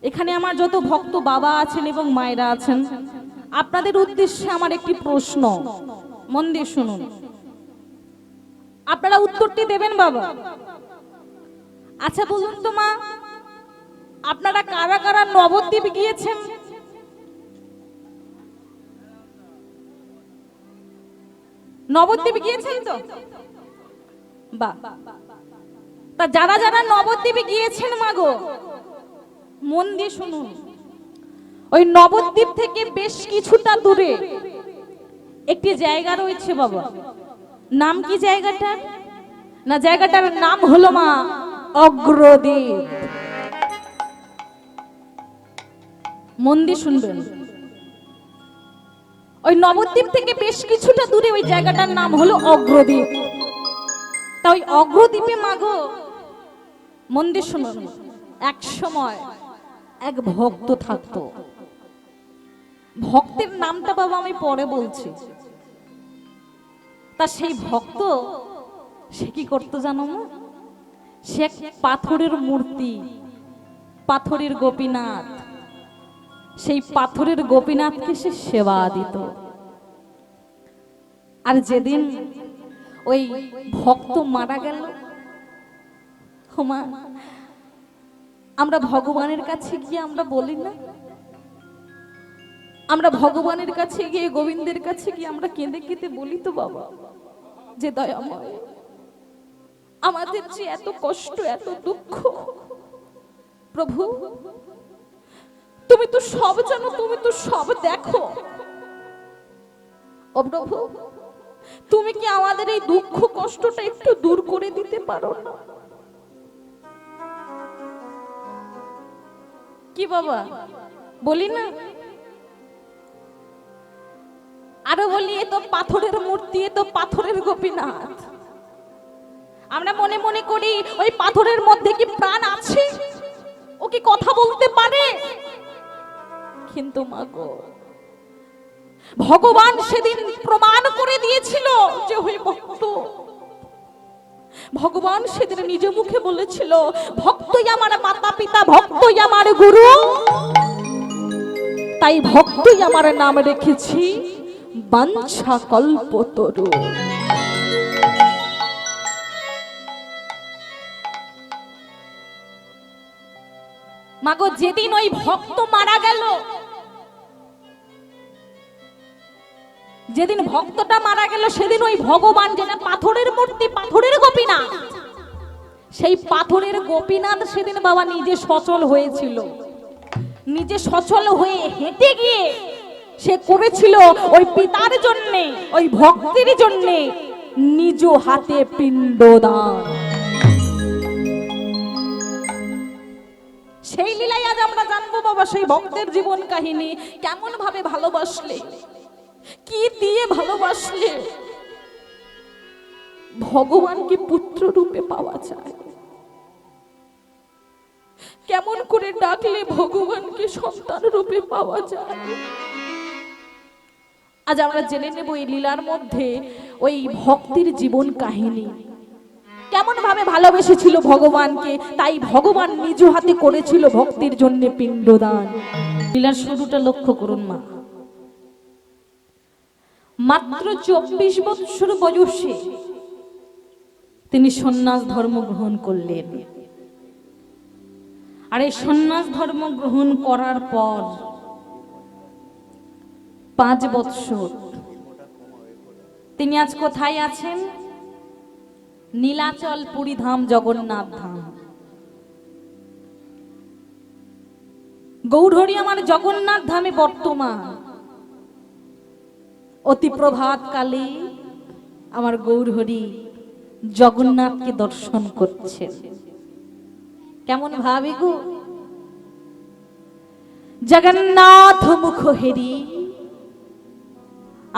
এখানে আমার যত ভক্ত বাবা আছেন এবং মায়েরা আছেন, আপনাদের উদ্দেশ্যে আমার একটি প্রশ্ন, মন দিয়ে শুনুন। আপনারা উত্তরটি দেবেন বাবা। আচ্ছা বলুন তো মা, আপনারা কারা কারা নবদ্বীপ গিয়েছেন? নবদ্বীপ গিয়েছেন তো? বাহ। তা যারা যারা নবদ্বীপে গিয়েছেন মাগো, মন দিয়ে শুনুন। ওই নবদ্বীপ থেকে বেশ কিছুটা দূরে একটি জায়গা রয়েছে বাবা। নাম কি জায়গাটার? না, জায়গাটার নাম হলো মা অগ্রদ্বীপ। মন দিয়ে শুনবেন। ওই নবদ্বীপ থেকে বেশ কিছুটা দূরে ওই জায়গাটার নাম হলো অগ্রদ্বীপ। তা ওই অগ্রদ্বীপে মাগো, মন দিয়ে শুনুন, এক সময় এক ভক্ত থাকতো। ভক্তের নামটা বাবা আমি পরে বলছি। তা সেই ভক্ত সে কি করতো জানো না? সে পাথরের মূর্তি, পাথরের গোপীনাথ, সেই পাথরের গোপীনাথকে সে সেবা দিত। আর যেদিন ওই ভক্ত মারা গেল, আমরা ভগবানের কাছে গিয়ে আমরা বলি না, আমরা ভগবানের কাছে গিয়ে, গোবিন্দের কাছে গিয়ে আমরা কেঁদে কেঁদে বলি তো বাবা যে দয়াময়, আমাদের যে এত কষ্ট, এত দুঃখ, প্রভু তুমি তো সব জানো, তুমি তো সব দেখো। ও প্রভু, তুমি কি আমাদের এই দুঃখ কষ্টটা একটু দূর করে দিতে পারো না? কি বাবা বলি না? আরো বলি, এ তো পাথরের মূর্তি, এ তো পাথরের গোপীনাথ। আমরা মনে মনে করি ওই পাথরের মধ্যে কি প্রাণ আছে, ও কি কথা বলতে পারে? কিন্তু মাগো, ভগবান সেদিন প্রমাণ করে দিয়েছিল যে ওই ভক্ত, ভগবান সেদিন নিজ মুখে বলেছিল, ভক্তই আমার মাতা পিতা, ভক্তই আমার গুরু, তাই ভক্তই আমার নাম রেখেছি বাঞ্ছা কল্পতরু। মাগো, যেদিন ওই ভক্ত মারা গেল, যেদিন ভক্তটা মারা গেল, সেদিন ওই ভগবান, যেটা পাথরের মূর্তি, পাথরের গোপীনাথ, সেই পাথরের গোপীনাথ সেদিন বাবা নিজে সচল হয়েছিল। নিজে সচল হয়ে হেঁটে গিয়ে সে করেছিল ওই পিতার জন্যে, ওই ভক্তের জন্যে নিজ হাতে পিণ্ডদান। সেই লীলাই আজ আমরা জানবো বাবা, সেই ভক্তের জীবন কাহিনী। কেমন ভাবে ভালোবাসলে, কি দিয়ে ভালোবাসলে ভগবানকে পুত্র রূপে পাওয়া যায়, কেমন করে ডাকলে ভগবানকে সন্তান রূপে পাওয়া যায়। আজ আমরা জেনে নেব এই লীলার মধ্যে ওই ভক্তির জীবন কাহিনী। কেমন ভাবে ভালোবেসেছিল ভগবানকে, তাই ভগবান নিজ হাতে করেছিল ভক্তির জন্য পিণ্ডদান। লীলার শুরুটা লক্ষ্য করুন মা। মাত্র 24 বছর বয়সে তিনি সন্ন্যাস ধর্ম গ্রহণ করলেন। আর এই সন্ন্যাস ধর্ম গ্রহণ করার পর 5 বছর তিনি আজ কোথায় আছেন? নীলাচল পুরী ধাম, জগন্নাথ ধাম। গৌরহরি আমার জগন্নাথ ধামে বর্তমান। অতি প্রভাত কালে আমার গৌরহরি জগন্নাথকে দর্শন করছেন। কেমন ভাবে গো, জগন্নাথ মুখ হেরি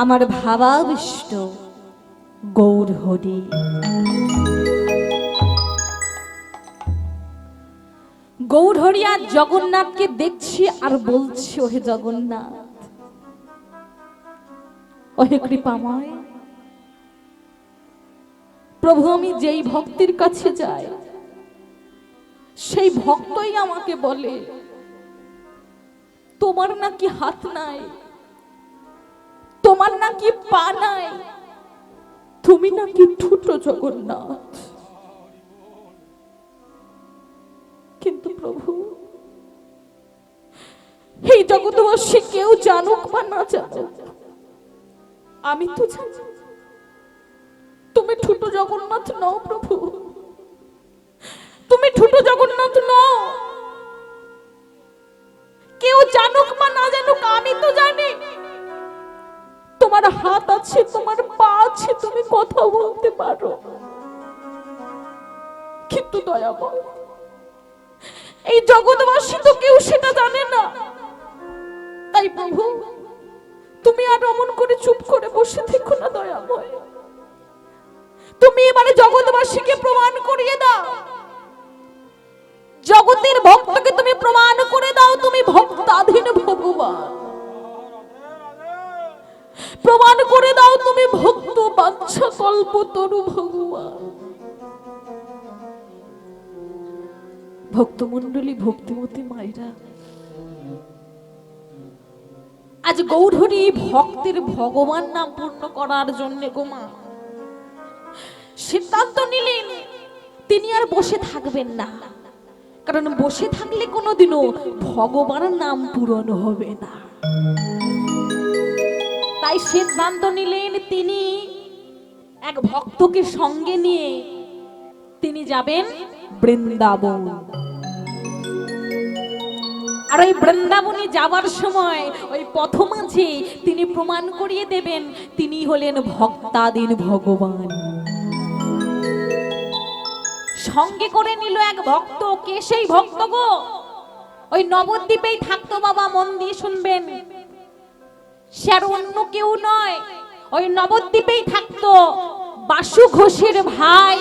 আমার ভাবাবিষ্ট গৌরহরি। গৌরহরি আর জগন্নাথকে দেখছি আর বলছি, ওহে জগন্নাথ, ওহে কৃপাময় প্রভু, আমি যেই ভক্তির কাছে যাই সেই ভক্তই আমাকে বলে তোমার নাকি হাত নাই, তোমার নাকি পা নাই, তুমি নাকি ছোট জগন্নাথ। কিন্তু প্রভু, এই জগৎবাসী কেউ জানুক বা না জানুক, আমি তো জানি তুমি ছোট জগন্নাথ নও প্রভু, তুমি ছোট জগন্নাথ নও। কেউ জানুক বা না জানুক, আমি তো জানি তোমার হাত আছে, তোমার পা আছে, তুমি কথা বলতে পারো। কিন্তু দয়াময়, এই জগৎবাসী তো কেউ সেটা জানে না। তাই প্রভু, তুমি আর অমন করে চুপ করে বসে থেকো না দয়াময়। তুমি এবারে জগৎবাসীকে প্রমাণ করিয়ে দাও, জগতের ভক্তকে তুমি প্রমাণ করে দাও তুমি ভক্তাধীন ভগবান। প্রমাণ করে দাও তুমি ভক্ত বাঞ্ছা কল্পতরু ভগবান। ভক্তমণ্ডলী, ভক্তিমতী মায়েরা, আজ গৌরহরি ভক্তের ভগবান নাম পূর্ণ করার জন্য গোমা সিদ্ধান্ত নিলেন তিনি আর বসে থাকবেন না, কারণ বসে থাকলে কোনোদিনও ভগবানের নাম পূরণ হবে না। তাই সিদ্ধান্ত নিলেন তিনি এক ভক্তকে সঙ্গে নিয়ে তিনি যাবেন বৃন্দাবন। আর ওই বৃন্দাবনে যাওয়ার সময় ওই পথমাঝে তিনি প্রমাণ করিয়ে দেবেন তিনি হলেন ভক্তাধীন ভগবান। সঙ্গে করে নিল এক ভক্ত। কে সেই ভক্ত গো? ওই নবদ্বীপেই থাকতো বাবা, মন দিয়ে শুনবেন, সে আর অন্য কেউ নয়, ওই নবদ্বীপেই থাকতো বাসু ঘোষের ভাই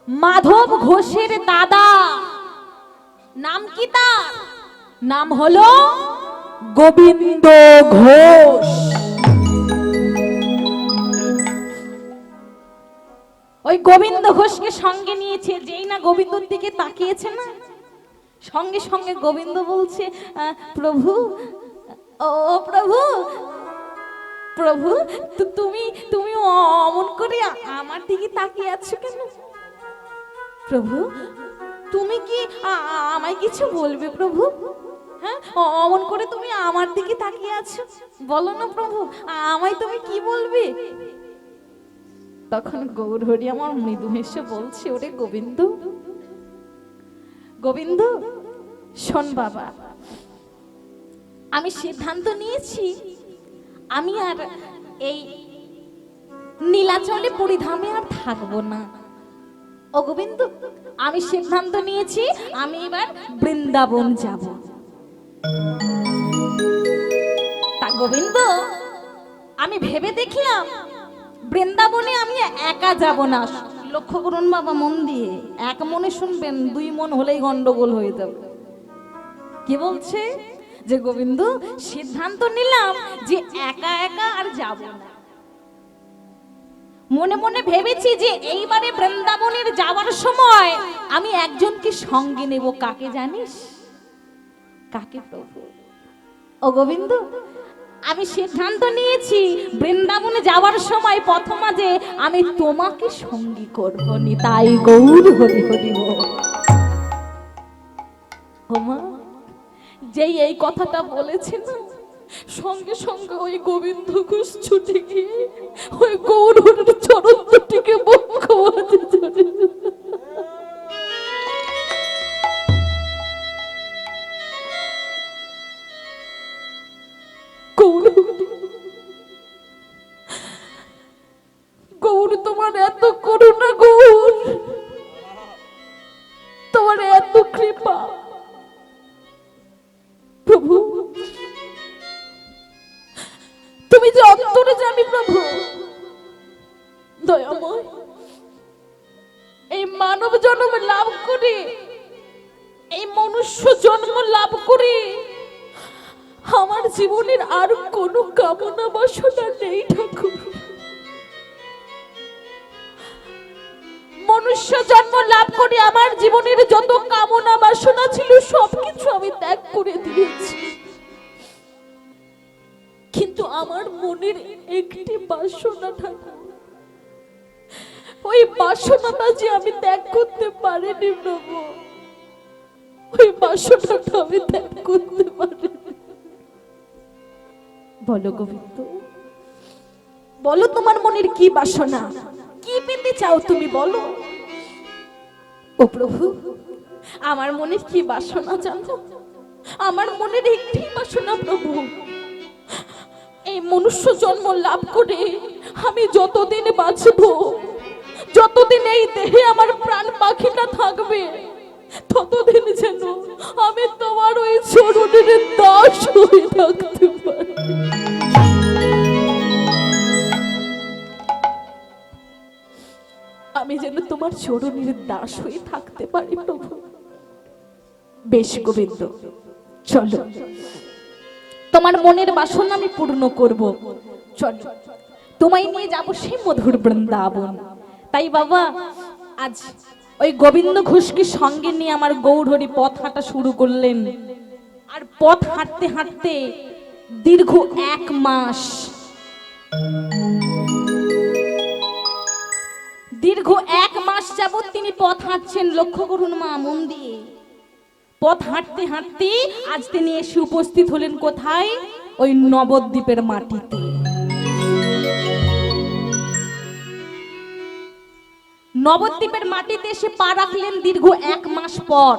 মাধব ঘোষের দাদা। নাম কি তার? নাম হলো গোবিন্দ ঘোষ। ওই গোবিন্দ ঘোষকে সঙ্গে নিয়েছে। যেই না গোবিন্দর দিকে তাকিয়েছে না, সঙ্গে সঙ্গে গোবিন্দ বলছে, প্রভু, ও প্রভু, প্রভু তুমি তুমি অমন করে আমার দিকে তাকিয়ে আছো কেন? প্রভু, তুমি কি আমায় কিছু বলবে প্রভু? হ্যাঁ, অমন করে তুমি আমার দিকে তাকিয়ে আছো, বলো না প্রভু, আমায় তুমি কি বলবে? তখন গৌরহরি আমার মৃদু হেসে বলছে, ওরে গোবিন্দ, গোবিন্দ শোন বাবা, আমি সিদ্ধান্ত নিয়েছি আমি আর এই নীলাচলে পরিধামে আর থাকবো না। ও গোবিন্দ, আমি সিদ্ধান্ত নিয়েছি আমি এবার বৃন্দাবন যাব। তা গোবিন্দ, আমি ভেবে দেখলাম বৃন্দাবনে আমি একা যাব না। লক্ষ্য করুন বাবা, মন দিয়ে, এক মনে শুনবেন, দুই মন হলেই গন্ডগোল হয়ে যাবে। কি বলছে? যে গোবিন্দ, সিদ্ধান্ত নিলাম যে একা একা আর যাব না। মনে মনে ভেবেছি যে এইবারে বৃন্দাবনের যাওয়ার সময় আমি একজনকে সঙ্গে নেব। কাকে জানিস? কাকে প্রভু? ও গোবিন্দ, আমি সিদ্ধান্ত নিয়েছি বৃন্দাবনে যাওয়ার সময় প্রথমাজে আমি তোমাকে সঙ্গী করব নি। তাই গৌর হরি হরি বল। ওমা, যেই এই কথাটা বলেছেন সঙ্গে সঙ্গে ওই গোবিন্দ ঘোষ ছুটে গিয়ে ওই গৌরহরির চরণ দুটিকে বক্ষবাদে জড়িয়ে গৌর, তোমার এত করুণা, গৌর তোমার এত কৃপা প্রভু, তুমি যে অন্তরে জানি প্রভু দয়াময়, এই মানব জন্ম লাভ করে, এই মনুষ্য জন্ম লাভ করে আমার জীবনের আর কোনো কামনা বাসনা নেই ঠাকুর। মনুষ্য জন্ম লাভ করে আমার জীবনের যত কামনা বাসনা ছিল সবকিছু আমি ত্যাগ করে দিয়ে একটি বাসনা ঠাকুর, ওই বাসনাটা যে আমি ত্যাগ করতে পারিনি প্রভু, ওই বাসনাটা আমি ত্যাগ করতে পারিনি। বলো গোবিন্দ, বলো তোমার মনের কি বাসনা, কি পেতে চাও তুমি বলো। ও প্রভু, আমার মনের কি বাসনা জানো? আমার মনের একটি বাসনা প্রভু, এই মনুষ্য জন্ম লাভ করে আমি যতদিন বাঁচব, যতদিন এই দেহে আমার প্রাণ পাখিটা থাকবে, ততদিন যেন আমি তোমার ওই চরণের দাস হয়ে থাকতে পারি। আমি যেন তোমার চরণের দাস হয়ে থাকতে পারি প্রভু। বেশ গোবিন্দ, চলো, তোমার মনের বাসনা আমি পূর্ণ করব। চলো, তোমায় নিয়ে যাবো সেই মধুর বৃন্দাবন। তাই বাবা, আজ ওই গোবিন্দ ঘোষকে সঙ্গে নিয়ে আমার গৌরহরি পথ হাঁটা শুরু করলেন। আর পথ হাঁটতে হাঁটতে দীর্ঘ 1 মাস, দীর্ঘ 1 মাস যাবৎ তিনি পথ হাঁটছেন। লক্ষ্য করুন মা, মন দিয়ে। পথ হাঁটতে হাঁটতে আজ তিনি এসে উপস্থিত হলেন কোথায়? ওই নবদ্বীপের মাটিতে। নবদ্বীপের মাটিতে এসে পা রাখলেন দীর্ঘ 1 মাস পর।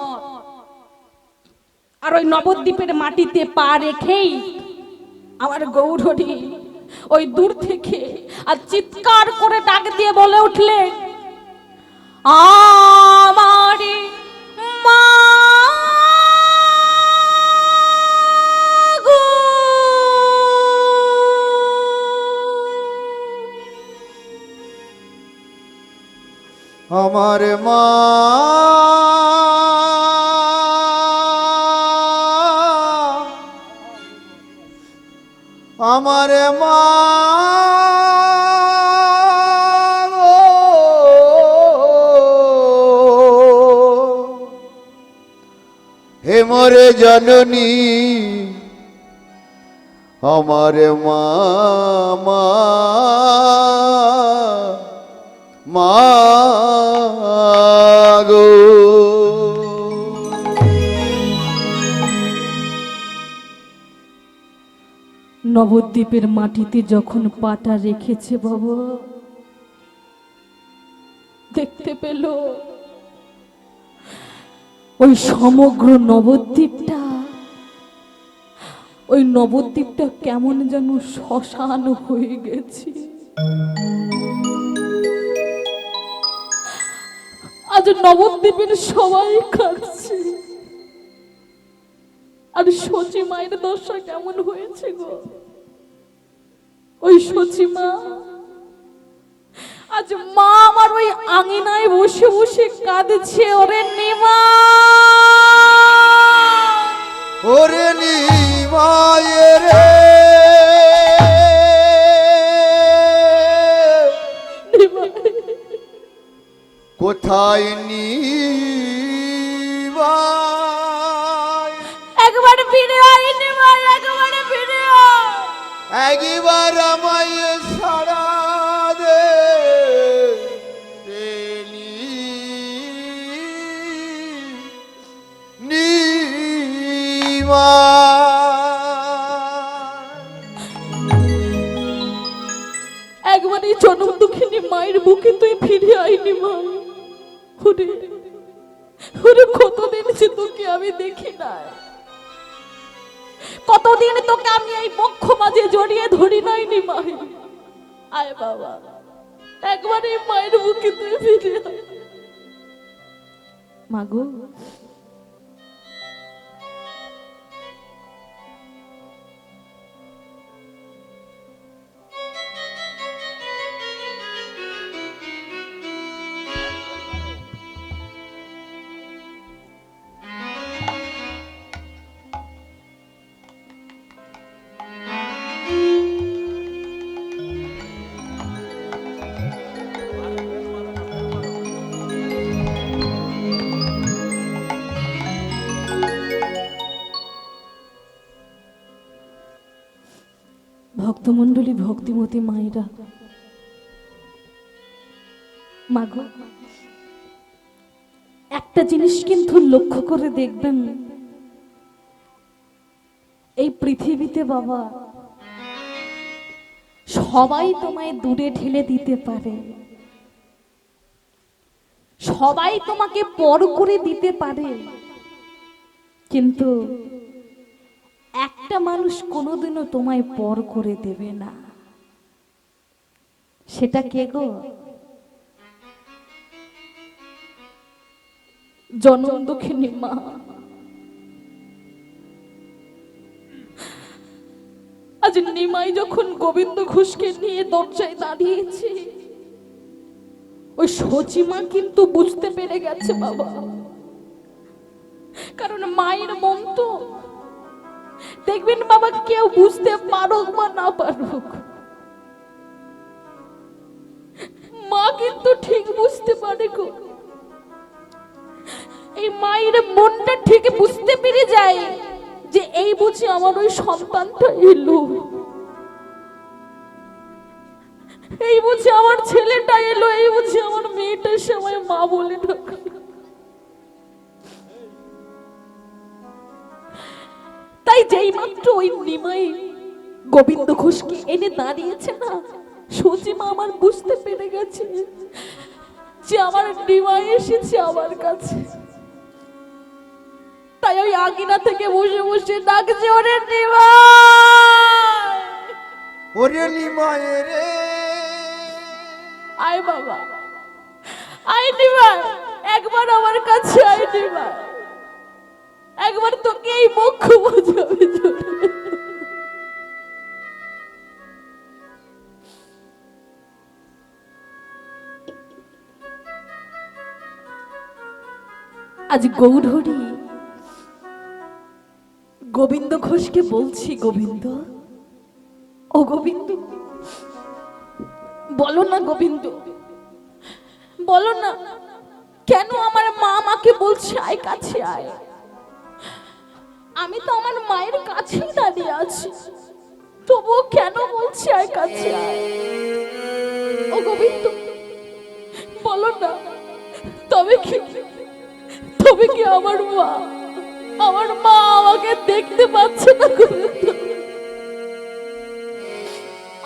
আর ওই নবদ্বীপের মাটিতে পা রেখেই আমার গৌরহরি ওই দূর থেকে আর চিৎকার করে ডাক দিয়ে বলে উঠলেন, আমার মা গো, আমার মা, আমার মা গো, হে মোরে জননী, আমার মা, মা মা গো। নবদ্বীপের মাটিতে যখন পাটা রেখেছে বাবা, দেখতে পেল ওই সমগ্র নবদ্বীপটা, ওই নবদ্বীপটা কেমন যেন শ্মশান হয়ে গেছে। আজ নবদ্বীপের সবাই কাঁদছে। আর সচি মায়ের দশা কেমন হয়েছে গো? ওই সচি মা, আজ মা আমার ওই আঙিনায় বসে বসে কাঁদছে। ওরে নিমা, ওরে নিমায়ে রে, কোথায় নিমাই? একবার ফিরে আয় নিমা, একবার ফিরে আয়, একবার আমায় সারা দে নিমা। একবার এই জনম দুঃখিনী মায়ের বুকে তুই ফিরে আইনি মা। ওরে ওরে, কতদিন যে তোকে আমি দেখি না, কতদিন তোকে আমি এই বক্ষ মাঝে জড়িয়ে ধরি নাইনি মা। আয় বাবা, একবার এই মায়ের বুকে তুই ফিরে আয় মাগো। ভক্তমণ্ডলী, ভক্তিমতী মায়েরা, মাগো একটা জিনিস কিন্তু লক্ষ্য করে দেখবেন, এই পৃথিবীতে বাবা সবাই তোমায় দূরে ঠেলে দিতে পারে, সবাই তোমাকে পর করে দিতে পারে, কিন্তু একটা মানুষ কোনোদিনও তোমায় পর করে দেবে না। সেটা কে গো? জনম দুঃখিনী মা। আজ নিমাই যখন গোবিন্দ ঘোষকে নিয়ে দরজায় দাঁড়িয়েছে, ওই সচিমা কিন্তু বুঝতে পেরে গেছে বাবা, কারণ মায়ের মন তো দেখবেন বাবা, কেউ বুঝতে পারুক বা না পারুক, মা কিন্তু ঠিক বুঝতে পারে গো। এই মায়ের মনটা ঠিক বুঝতে পেরে যায় যে এই বুঝি আমার ওই সন্তানটা এলো, এই বুঝি আমার ছেলেটা এলো, এই বুঝি আমার মেয়েটা সময় মা বলে ডাকলো। তাই যেই মাত্র ওই নিমাই গোবিন্দ ঘোষকে এনে দাঁড়িয়েছে না, সচিমা আমার বুঝতে পেরে গেছে যে আমার নিমাই এসেছে আমার কাছে। তাই ওই আগিনা থেকে বসে বসে ডাকছে, ওরে নিমাই, ওরে নিমাই রে, আয় বাবা, আয় নিমাই, একবার আমার কাছে আয় নিমাই, একবার তোকে এই মুখ বোঝাবে। আজ গৌরহরি গোবিন্দ ঘোষকে বলছি, গোবিন্দ, ও গোবিন্দ, বলো না গোবিন্দ, বলো না কেন আমার মা আমাকে বলছে আয় কাছে আয়। আমি তো আমার মায়ের কাছেই দাঁড়িয়ে আছি, তবুও কেন বলছে আয় কাছে আয়। ও গোবিন্দ বলো না, তবে কি আমার মা আমাকে দেখতে পাচ্ছে না গোবিন্দ?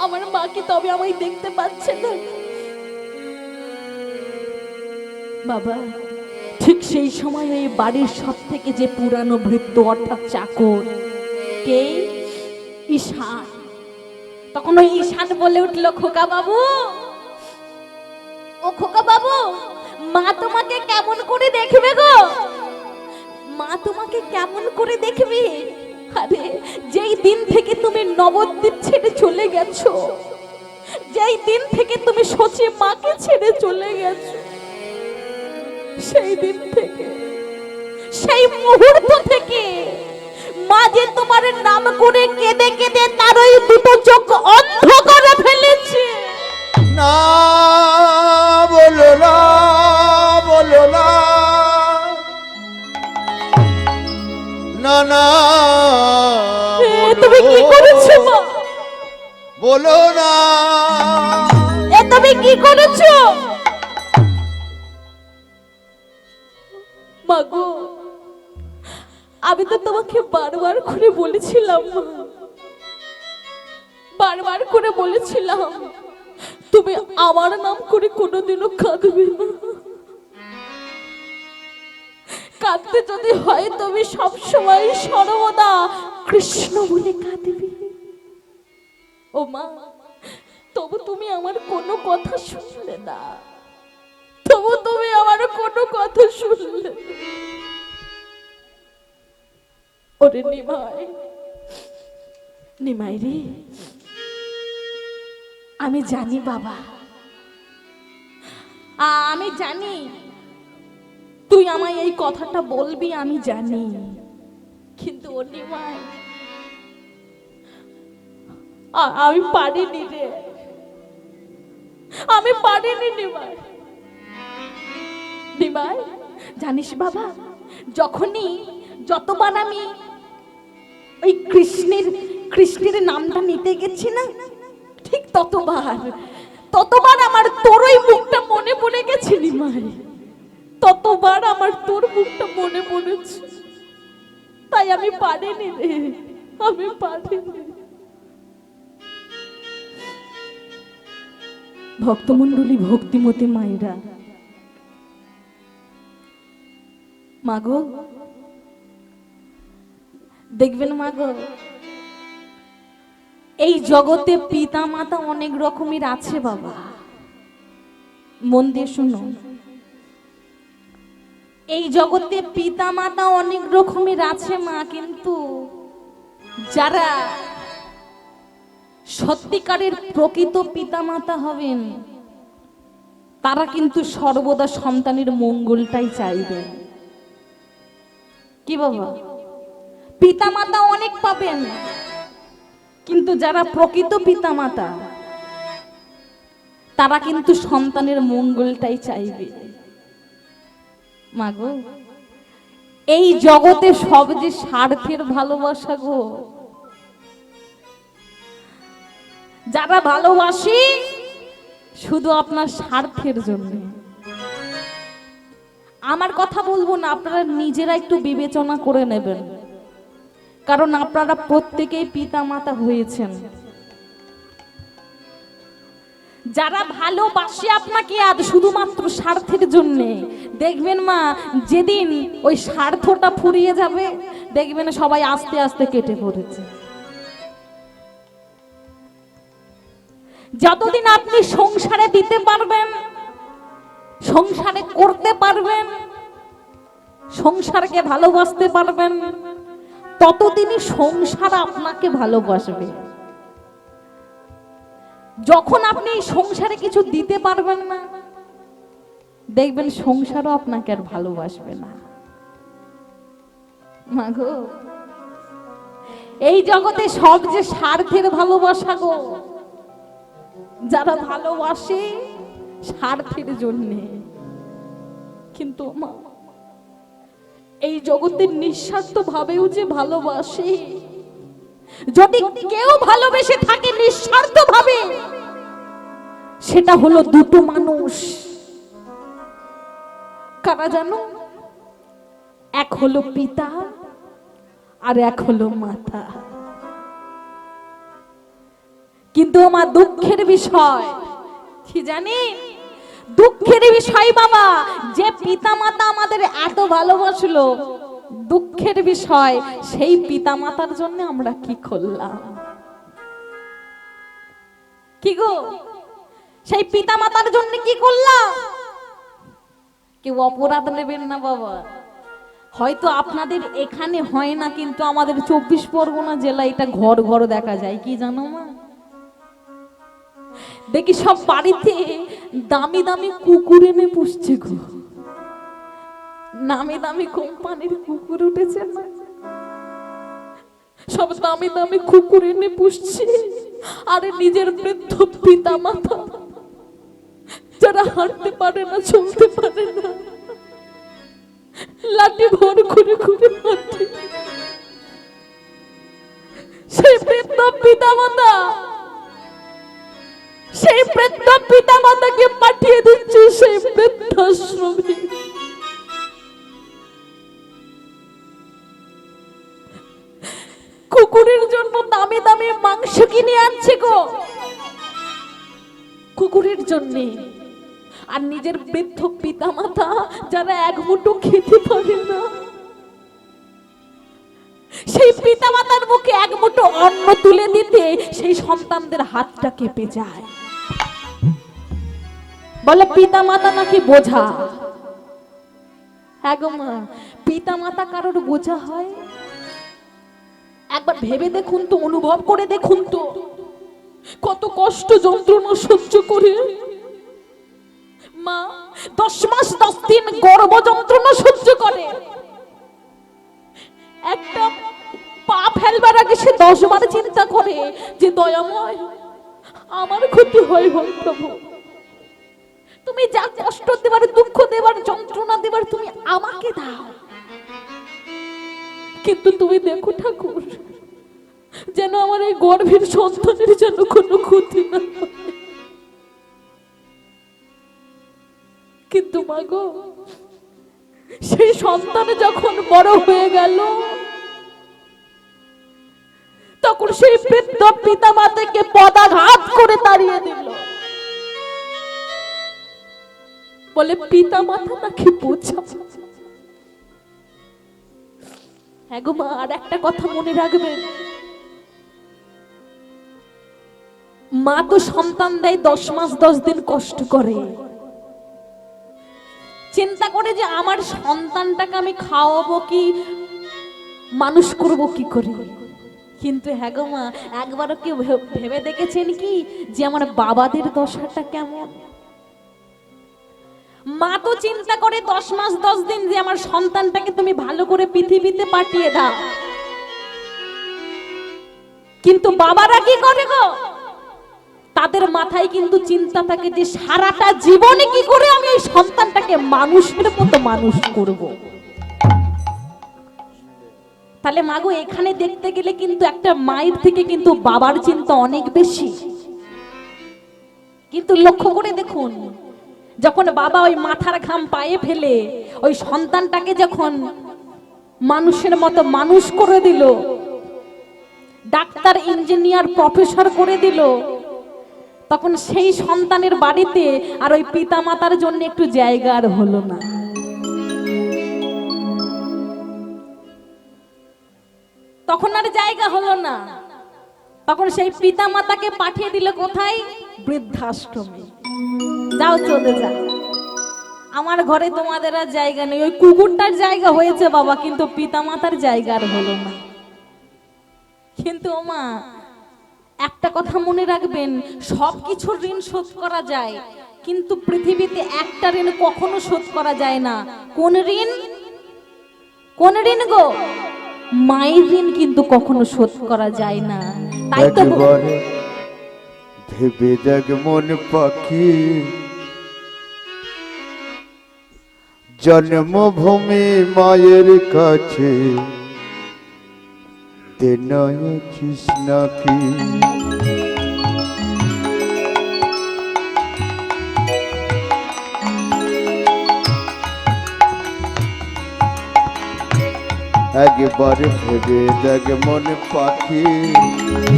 আমার মা কি তবে আমায় দেখতে পাচ্ছে না? বাবা ঠিক সেই সময় এই বাড়ির সব থেকে যে পুরানো ভৃত্য অর্থাৎ চাকর কে, ঈশান, তখন ওই ঈশান বলে উঠলো, খোকা বাবু, ও খোকা বাবু, মা তোমাকে কেমন করে দেখবে গো? মা তোমাকে কেমন করে দেখবে? আরে যেই দিন থেকে তুমি নবদ্বীপ ছেড়ে চলে গেছো, যেই দিন থেকে তুমি সচি মাকে ছেড়ে চলে গেছো, সেই দিন থেকে, সেই মুহূর্ত থেকে মা যে তোমার নাম করে কেঁদে কেঁদে তার ওই দুটো চোখ অন্ধ করে ফেলেছে। না বলো না, বলো না, না না, তুমি কি করেছো মা? বলো না, তুমি কি করেছো মাগো? আমি তো তোমাকে বারবার করে বলেছিলাম, বারবার করে বলেছিলাম তুমি আমার নাম করে কোনোদিনও কাঁদবে না। কাঁদতে যদি হয় তুমি সবসময় সর্বদা কৃষ্ণ বলে কাঁদবে। ও মা, তবু তুমি আমার কোনো কথা শুনলে না, তবু তুমি আমার কোনো কথা শুনলে না। ওরে নিমাই, নিমাই রে, আমি জানি বাবা, আমি জানি তুই আমায় এই কথাটা বলবি, আমি জানি, কিন্তু ও নিমাই, আমি পারিনি রে, আমি পারিনি নিমাই। নিমাই জানিস বাবা, যতবার আমি ওই কৃষ্ণের কৃষ্ণের নামটা নিতে গেছি না, ঠিক ততবার আমার তোর ওই মুখটা মনে পড়ে গেছে নিমাই, ততবার আমার তোর মুখটা মনে পড়েছে, তাই আমি পারিনি রে, আমি পারিনি। ভক্তমণ্ডলী, ভক্তিমতী মায়েরা, মাগো দেখবেন মাগো, এই জগতে পিতা মাতা অনেক রকমের আছে বাবা, মন দিয়ে শুনো। এই জগতে পিতা মাতা অনেক রকমের আছে মা, কিন্তু যারা সত্যিকারের প্রকৃত পিতা মাতা হবেন তারা কিন্তু সর্বদা সন্তানের মঙ্গলটাই চাইবেন। কি বাবা, পিতা মাতা অনেক পাবেন, কিন্তু যারা প্রকৃত পিতা মাতা তারা কিন্তু সন্তানের মঙ্গলটাই চাইবে। মাগো, এই জগতে সব যে স্বার্থের ভালোবাসা গো, যারা ভালোবাসি শুধু আপনার স্বার্থের জন্য। আমার কথা বলবো না, আপনারা নিজেরা একটু বিবেচনা করে নেবেন, কারণ আপনারা প্রত্যেকেই পিতা মাতা হয়েছেন। যারা ভালোবাসে আপনাকে আজ শুধুমাত্র স্বার্থের জন্য, দেখবেন মা যেদিন ওই স্বার্থটা ফুরিয়ে যাবে দেখবেন সবাই আস্তে আস্তে কেটে পড়েছে। যতদিন আপনি সংসারে দিতে পারবেন, সংসারে করতে পারবেন, সংসারকে ভালোবাসতে পারবেন, ততদিনই সংসার আপনাকে ভালোবাসবে। যখন আপনি সংসারে কিছু দিতে পারবেন না দেখবেন সংসারও আপনাকে আর ভালোবাসবে না। মাগো, এই জগতে সব যে স্বার্থের ভালোবাসা গো, যারা ভালোবাসে স্বার্থের জন্য, কিন্তু মা এই জগতে নিঃস্বার্থ ভাবেও যে ভালোবাসে, যদি কেউ ভালোবেসে থাকে নিঃস্বার্থ ভাবে, সেটা হলো দুটো মানুষ। কারা জানো? এক হলো পিতা আর এক হলো মাতা। কিন্তু আমার দুঃখের বিষয় কি জানেন? দুঃখের বিষয় বাবা, যে পিতা মাতা আমাদের এত ভালোবাসলো, দুঃখের বিষয় সেই পিতা মাতার জন্য আমরা কি করলাম? কি গো, সেই পিতা মাতার জন্য কি করলাম? কেউ অপরাধ নেবেন না বাবা, হয়তো আপনাদের এখানে হয় না, কিন্তু আমাদের 24 পরগনা জেলা এটা ঘর ঘর দেখা যায়। কি জানো মা, দেখি সব বাড়িতে দামি দামি কুকুর এনে পুষছে গো, নামি দামি কোম্পানির কুকুর উঠেছে না, সব দামি দামি কুকুর এনে পুষছে। আরে নিজের বৃদ্ধ পিতা মাতা যারা হাঁটতে পারে না, চলতে পারে না, লাঠি ভর করে ঘুরে হাঁটে, সেই বৃদ্ধ পিতা মাতা, সেই বৃদ্ধ পিতা মাতাকে পাঠিয়ে দিচ্ছে সেই বৃদ্ধাশ্রমে। কুকুরের জন্য দামি দামি মাংস কিনে আনছে গো, কুকুরের জন্য। আর নিজের বৃদ্ধ পিতা মাতা যারা এক মুঠো খেতে পারে না, সেই পিতা মাতার মুখে এক মুঠো অন্ন তুলে দিতে সেই সন্তানদের হাতটা কেঁপে যায়। বলে পিতা মাতা নাকি বোঝা। হ্যাঁ গো মা, পিতা মাতা কারোর বোঝা হয়? একবার ভেবে দেখুন তো, অনুভব করে দেখুন তো, কত কষ্ট যন্ত্রণা সহ্য করে মা 10 মাস 10 দিন গর্ভ যন্ত্রণা সহ্য করে। একটা পা ফেলবার আগে সে 10 বার চিন্তা করে যে দয়াময় আমার ক্ষতি হয় প্রভু, তুমি যা কষ্ট দেবার, দুঃখ দেবার, যন্ত্রণা দেবার তুমি আমাকে দাও। কিন্তু তুমি দেখো ঠাকুর, যেন আমার এই গর্ভের সন্তানের যেন কোনো ক্ষতি না হয়। কিন্তু মাগো, সেই সন্তান যখন বড় হয়ে গেল, তখন সেই বৃদ্ধ পিতা মাতাকে পদাঘাত করে তাড়িয়ে দিল। বলে পিতা মাতা নাকি বোঝা। হ্যাঁ গো মা, আর একটা কথা মনে রাখবেন, মা তো সন্তান দেয় 10 মাস 10 দিন কষ্ট করে, চিন্তা করে যে আমার সন্তানটাকে আমি খাওয়াবো কি, মানুষ করব কি করে। কিন্তু হ্যাঁ গো মা, একবারও কেউ ভেবে দেখেছেন কি যে আমার বাবাদের দশাটা কেমন? মা তো চিন্তা করে 10 মাস 10 দিন যে আমার সন্তানটাকে তুমি ভালো করে পৃথিবীতে পাঠিয়ে দাও, কিন্তু বাবারা কি করে গো? তাদের মাথায় কিন্তু চিন্তা থাকে যে সারাটা জীবনে কি করে আমি এই সন্তানটাকে মানুষের মতো মানুষ করব। তাহলে মাগো, এখানে দেখতে গেলে কিন্তু একটা মায়ের থেকে কিন্তু বাবার চিন্তা অনেক বেশি। কিন্তু লক্ষ্য করে দেখুন, যখন বাবা ওই মাথার ঘাম পায়ে ফেলে ওই সন্তানটাকে যখন মানুষের মতো মানুষ করে দিল, ডাক্তার ইঞ্জিনিয়ার প্রফেসর করে দিল, তখন সেই সন্তানের বাড়িতে আর ওই পিতা মাতার জন্য একটু জায়গা আর হলো না। তখন আর জায়গা হলো না, তখন সেই পিতা মাতাকে পাঠিয়ে দিল কোথায়? বৃদ্ধাশ্রমে। যাও, চলে যাও, আমার ঘরে তোমাদের আর জায়গা নেই। ওই কুকুরটার জায়গা হয়েছে বাবা, কিন্তু পিতা মাতার জায়গা আর হলো না। কিন্তু ওমা, একটা কথা মনে রাখবেন, সবকিছুর ঋণ শোধ করা যায়, কিন্তু পৃথিবীতে একটা ঋণ কখনো শোধ করা যায় না। কোন ঋণ? কোন ঋণ গো? মায়ের ঋণ কিন্তু কখনো শোধ করা যায় না। তাই তো ভেবে দেখ মন পাখি, জন্মভূমি মায়ের কাছে তেনায়াছিস নাকি? একবার ভেবে দেখ মন পাখি,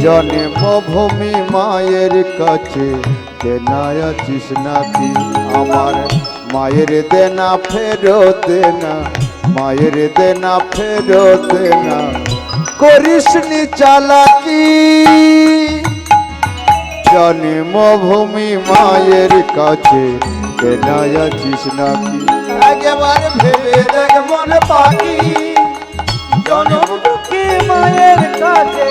জন্মভূমি মায়ের কাছে তেনায়াছিস নাকি? আমার মায়ের দেনা ফেরত দেনা, মায়ের দেনা ফেরত দেনা, করিসনি চালাকি। জন্মভূমি মায়ের কাছে তেনায়াছিস নাকি? একবার ভেবে দেখ মন পাখি, জন্মভূমি মায়ের কাছে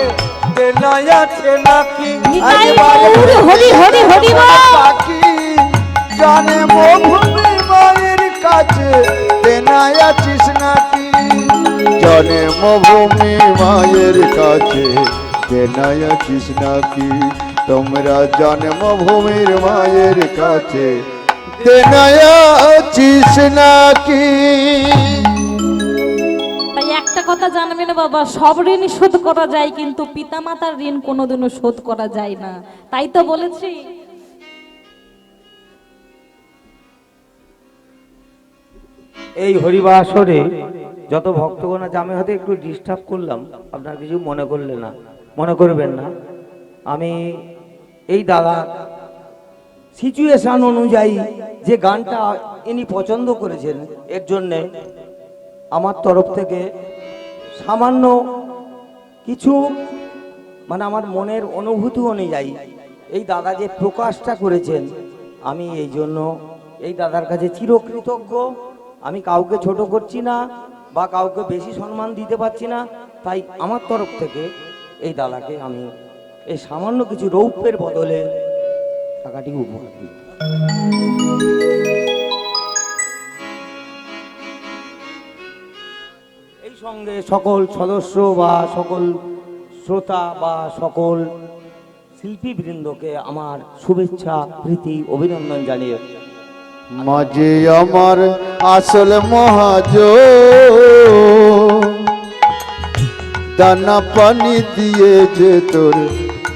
তেনায়াছে নাকি? একবার হরি হরি হরি পাখি, জন্মভূমি মায়ের কাছে তেনায়াছিস নাকি? জন্মভূমি মায়ের কাছে তেনায়াছিস নাকি? তোমরা জন্মভূমির মায়ের কাছে তেনায়াছিস নাকি? তাই একটা কথা জানবেন বাবা, সব ঋণ শোধ করা যায়, কিন্তু পিতা মাতার ঋণ কোনোদিনও শোধ করা যায় না। তাই তো বলেছি, এই হরিবাসরে যত ভক্তগণ আছে, আমি হয়তো একটু ডিস্টার্ব করলাম, আপনার কিছু মনে করবেন না। আমি এই দাদা সিচুয়েশন অনুযায়ী যে গানটা ইনি পছন্দ করেছেন, এর জন্যে আমার তরফ থেকে সামান্য কিছু, মানে আমার মনের অনুভূতি অনুযায়ী এই দাদা যে প্রকাশটা করেছেন, আমি এই জন্য এই দাদার কাছে চিরকৃতজ্ঞ। আমি কাউকে ছোট করছি না বা কাউকে বেশি সম্মান দিতে পারছি না, তাই আমার তরফ থেকে এই দাদাকে আমি এই সামান্য কিছু রৌপ্যের বদলে টাকাটি উপহার দিই। এই সঙ্গে সকল সদস্য বা সকল শ্রোতা বা সকল শিল্পীবৃন্দকে আমার শুভেচ্ছা, প্রীতি, অভিনন্দন জানিয়ে মাঝে আমার আসল মহাজ দানা পানি দিয়ে যে তোর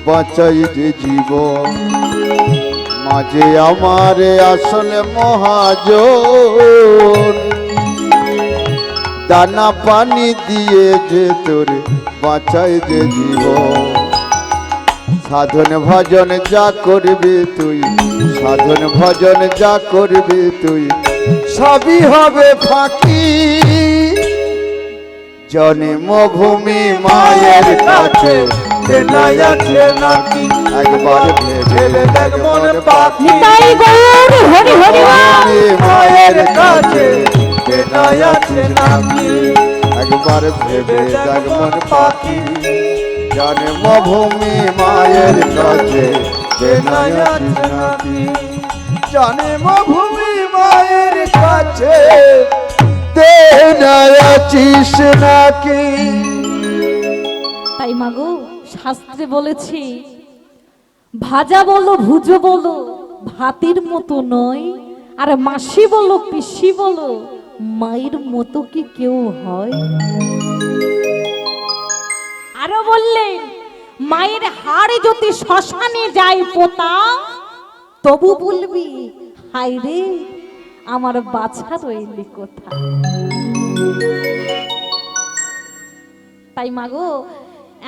বাঁচাই যে জীবন মাঝে আমার আসলে মহাজন দানা পানি দিয়ে যে তোর বাঁচাই যে জীবন সাধন ভজন যা করবি তুই সাধন ভজন যা করবি তুই সবই হবে ফাঁকি জন্মভূমি মায়ের কাছে আছে নাকি একবার ভেবে দেখ মন পাখি নিতাই গৌর হরি হরি বল। মায়ের কাছে আছে নাকি একবার ভেবে দেখ মন পাখি জন্মভূমি মায়ের কাছে আছে নাকি জন্মভূমি মায়ের কাছে আছিস নাকি তাই মাগো শাস্ত্রে বলেছি ভাজা বলো ভুজো বলো ভাতের মতো নয় আর মাসি বলো পিসি বলো মায়ের মতো কি কেউ হয় আরো বললেন মায়ের হাড়ে যদি শ্মশানে যায় পোতা তবু বলবি হায় রে আমার বাছা রইলি কোথায় তাই মাগো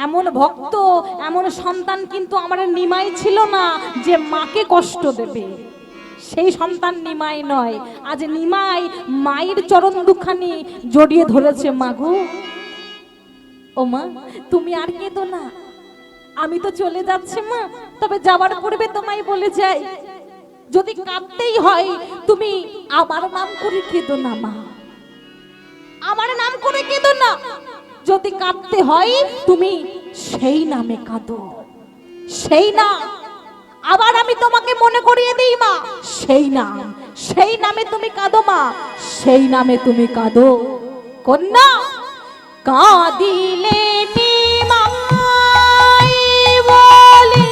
এমন ভক্ত এমন সন্তান কিন্তু আমার নিমাই ছিল না যে মাকে কষ্ট দেবে সেই সন্তান নিমাই নয় আজ নিমাই মায়ের চরণ দুখানি জড়িয়ে ধরেছে মাগো ও মা তুমি আর কেঁদো না আমি তো চলে যাচ্ছি মা তবে যাবার পূর্বে তোমায় বলে যাই যদি কাঁদতেই হয় তুমি আমার নাম করে কেঁদো না মা আমার নাম করে কেঁদো না যদি কাঁদতে হয় তুমি সেই নামে কাঁদো সেই নাম আবার আমি তোমাকে মনে করিয়ে দিই মা সেই নামে তুমি কাঁদো মা সেই নামে তুমি কাঁদো কন্যা কাঁদিলে নিমাই বলে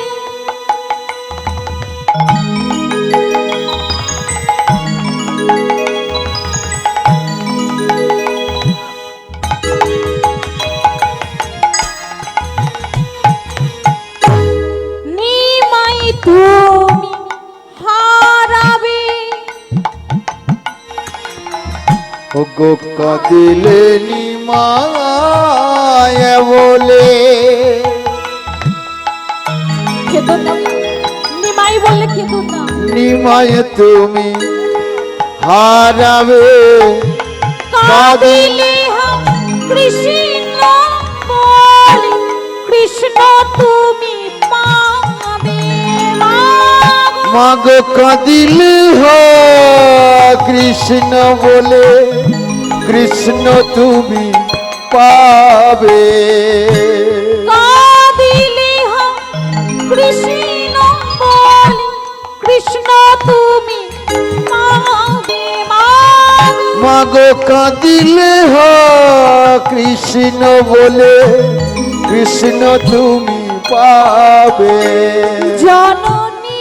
তুমি হারাবে ওগো কাঁদিলে নিমায় বলে কেঁদো না নিমাই বললে কেঁদো না নিমায় তুমি হারাবে কাঁদিলে কৃষ্ণ বলে কৃষ্ণ তুমি পাবে মাগো কাঁদিলে কৃষ্ণ বলে কৃষ্ণ তুমি পাবে কাঁদিলে কৃষ্ণ বলে কৃষ্ণ তুমি পাবে মাগো কাঁদিলে কৃষ্ণ বলে কৃষ্ণ তুমি পাবে জননী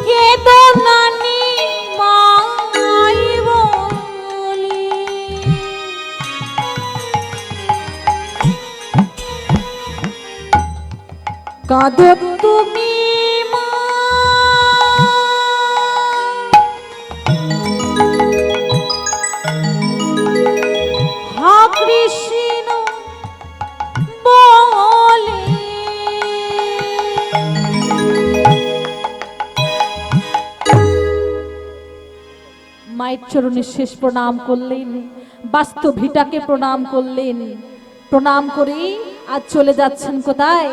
কেদো নানি মাই বলি কাঁদো তুমি মা হা কৃষ্ণ বলে মায়ের চরণে শেষ প্রণাম করলেন বাস্তবিটাকে প্রণাম করলেন প্রণাম করে আজ চলে যাচ্ছেন কোথায়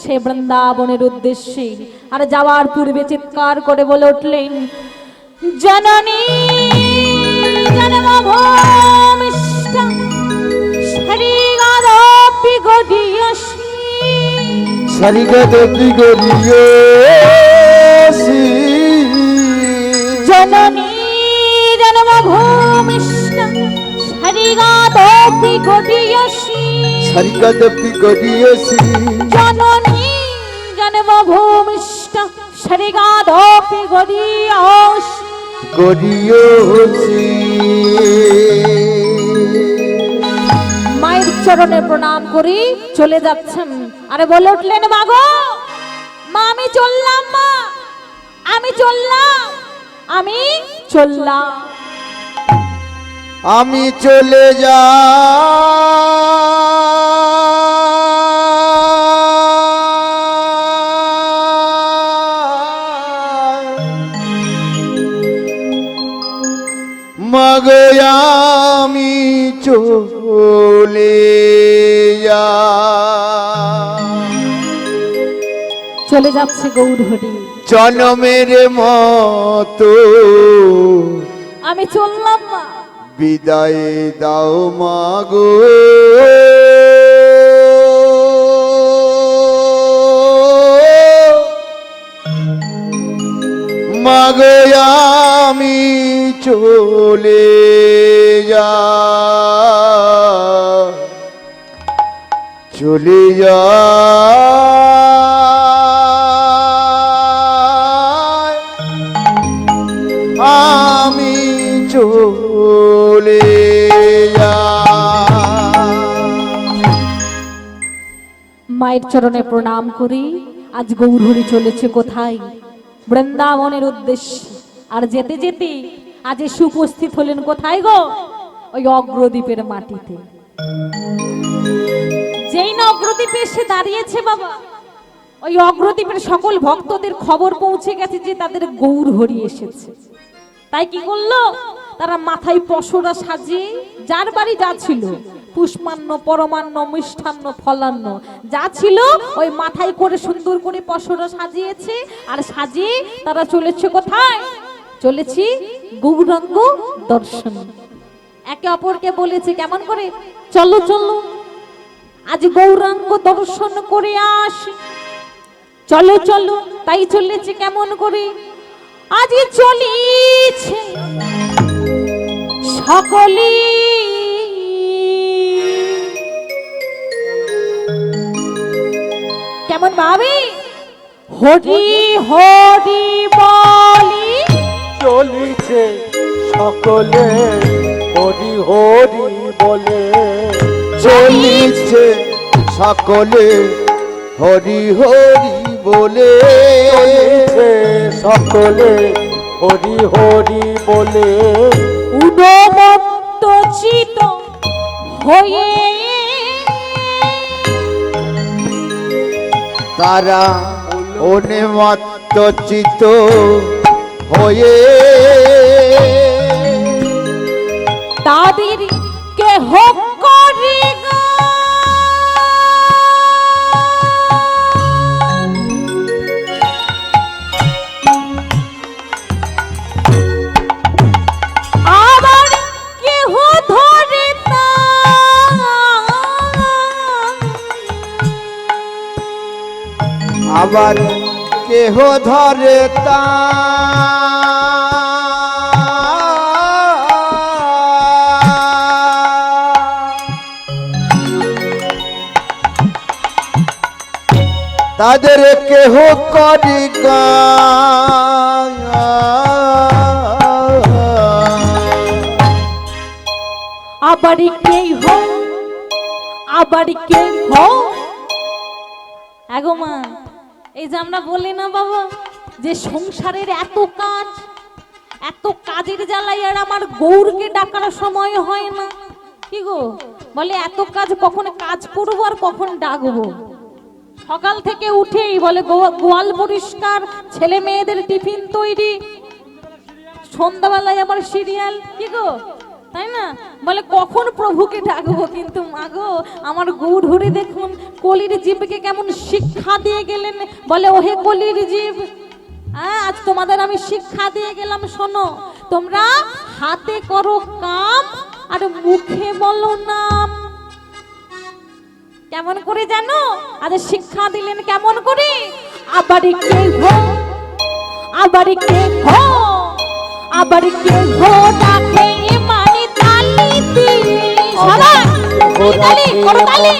সে বৃন্দাবনের উদ্দেশ্যে আর যাওয়ার পূর্বে চিৎকার করে বলে উঠলেন জননী জন্মভূমিষ্ঠ শরীরাদপি গদিয়সি সরিগদপি গরিয়সি জননী জন্মভূমিষ্ঠ শরীরাদপি গদিয়সি সারিকা দপ্তি গড়িয়েছি জননী জন্ম ভূমিষ্ঠ সরিগাদপি গরিয়স গড়িয়েছি মায়ের চরণে প্রণাম করি চলে যাচ্ছেন। আরে বলে উঠলেন মা গো, মা আমি চললাম, মা আমি চললাম, আমি চললাম। আমি চলে যা মাগো আমি চলে যা চলে যাচ্ছে গৌরহরি। জনমের মতো আমি চললাম মা, বিদায় দাও মাগো মাগো আমি চলে যা চলে যা আমি চলে যা মায়ের চরণে প্রণাম করি। আজ গৌরহরি চলেছে কোথায়? বৃন্দাবনের উদ্দেশ্যে। আর যেতে যেতে আজ এসে উপস্থিত হলেন কোথায় গো? ওই অগ্রদ্বীপের মাটিতে। যেই না অগ্রদ্বীপে এসে দাঁড়িয়েছে বাবা, ওই অগ্রদ্বীপের সকল ভক্তদের খবর পৌঁছে গেছে যে তাদের গৌরহরি এসেছে। তাই কি করলো? তারা মাথায় পশরা সাজিয়ে যার বাড়ি যা ছিল, পুষ্পান্ন পরমান্ন মিষ্টান্ন ফলান্ন যা ছিল, ওই মাথায় করে সুন্দর করে পশরা সাজিয়েছে। আর সাজিয়ে তারা চলেছে কোথায়? চলেছি গৌরাঙ্গ দর্শন। একে অপরকে বলেছে কেমন করে, চলো চলো আজ গৌরাঙ্গ দর্শন করে আসি, চলো চলো। তাই চলেছে কেমন করে, আজ চলিছে সকলে কেমন ভাবে, হরি হরি বলি চলিছে সকলে হরি হরি বলে চলিছে সকলে হরি হরি বলে চলিছে সকলে হরি হরি বলে উদমত্ত চিত হয়ে তারা উন্মত্তচিত হয়ে তাদের কেহ করে আবার কেহ ধরে আবার কেহ ধরে তা তাদের কেহ করি গান আবার কেহ আবার কেহ। এগো মা, এই যে আমরা বলি না বাবা যে সংসারের এত কাজ, এত কাজের জ্বালাই আর আমার গৌরকে ডাকার সময় হয় না। কি গো বলে এত কাজ, কখন কাজ করবো আর কখন ডাকবো। সকাল থেকে উঠেই বলে গোয়াল পরিষ্কার, ছেলে মেয়েদের টিফিন তৈরি, সন্ধ্যাবেলায় আবার সিরিয়াল। কি গো তাই না? বলে কখন প্রভুকে ডাকবো। কিন্তু মাগো আমার গৌরহরি দেখুন কলির জীবকে কেমন শিক্ষা দিয়ে গেলেন। বলে ওহে কলির জীব, আজ তোমাদের আমি শিক্ষা দিয়ে গেলাম, শোনো তোমরা হাতে করো কাম আর মুখে বলো নাম। কেমন করে জানো? আজ শিক্ষা দিলেন কেমন করে, আবার কেহ আবার কেহ আবার কেহ ডাকে মানে তালি দিয়ে সবাই তালি করো তালি।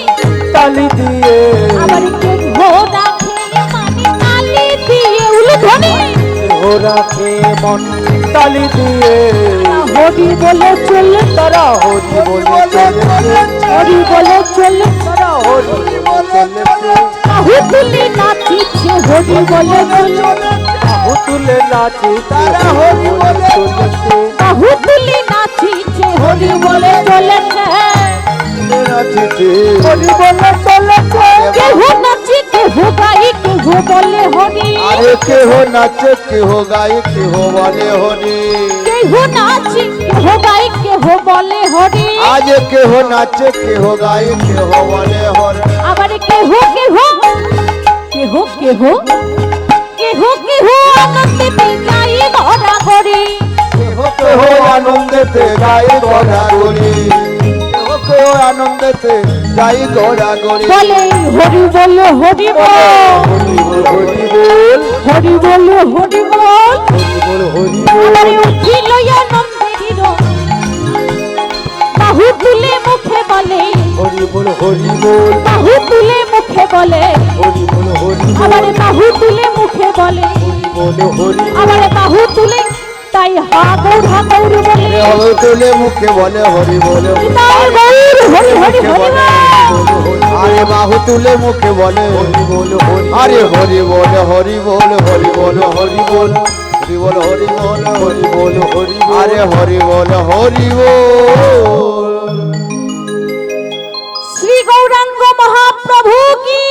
তালি দিয়ে আবার কেহ রাখে মানে তালি দিয়ে উলুধ্বনি ওরা খেয়ে মন তালি দিয়ে হরি বলে চলে তারা হরি বলে চলেছে হরি বলে চলে তারা হরি বলে চলেছে বাহু তুলে নাচিছে হরি বলে চলে বাহু তুলে নাচে তারা হরি বলে চলেছে বাহু তুলে নাচিছে হরি বলে চলেছে নাচিতে হরি বলে চলেছে কেহ নাচে কেহ গাই কেহ বলে হরি আরে কেহ নাচে কেহ গায়ে কেহ বলে হরি কেহ নাচে কেহ গাই কেহ বলে হরি আজ কেহ নাচে কেহ গায়ে কেহ বলে হরি আবার কেহ কেহ কেহ কেহ কেহ কেহ আনন্দেতে যাই ধরা করি কেহ কেহ আনন্দেতে গায়ে গড়া গড়ি কেহ কেহ আনন্দেতে যাই গড়া গড়ি বলে হরি বল হরি বল হরি বল হরি বল হরি বল হরি বল হরি বল হরি আবার বল উঠিল আনন্দের বাহু তুলে মুখে বলে হরি বল হরি বল বাহু তুলে মুখে বলে হরি বল হরি আবার বাহু তুলে মুখে বলে বল হরি আবার বাহু তুলে তাই হাগৌর বলে হরি তুলে মুখে বলে হরি বল তাই গৌর হরি হরি হরি বল। আরে বাহু তুলে মুখে বলে হরি বল হরি আরে হরি বল হরি বল হরি বল হরি বল হরি বল হরি বল হরি বল হরি আরে হরি বল হরি বল শ্রী গৌরাঙ্গ মহাপ্রভু কি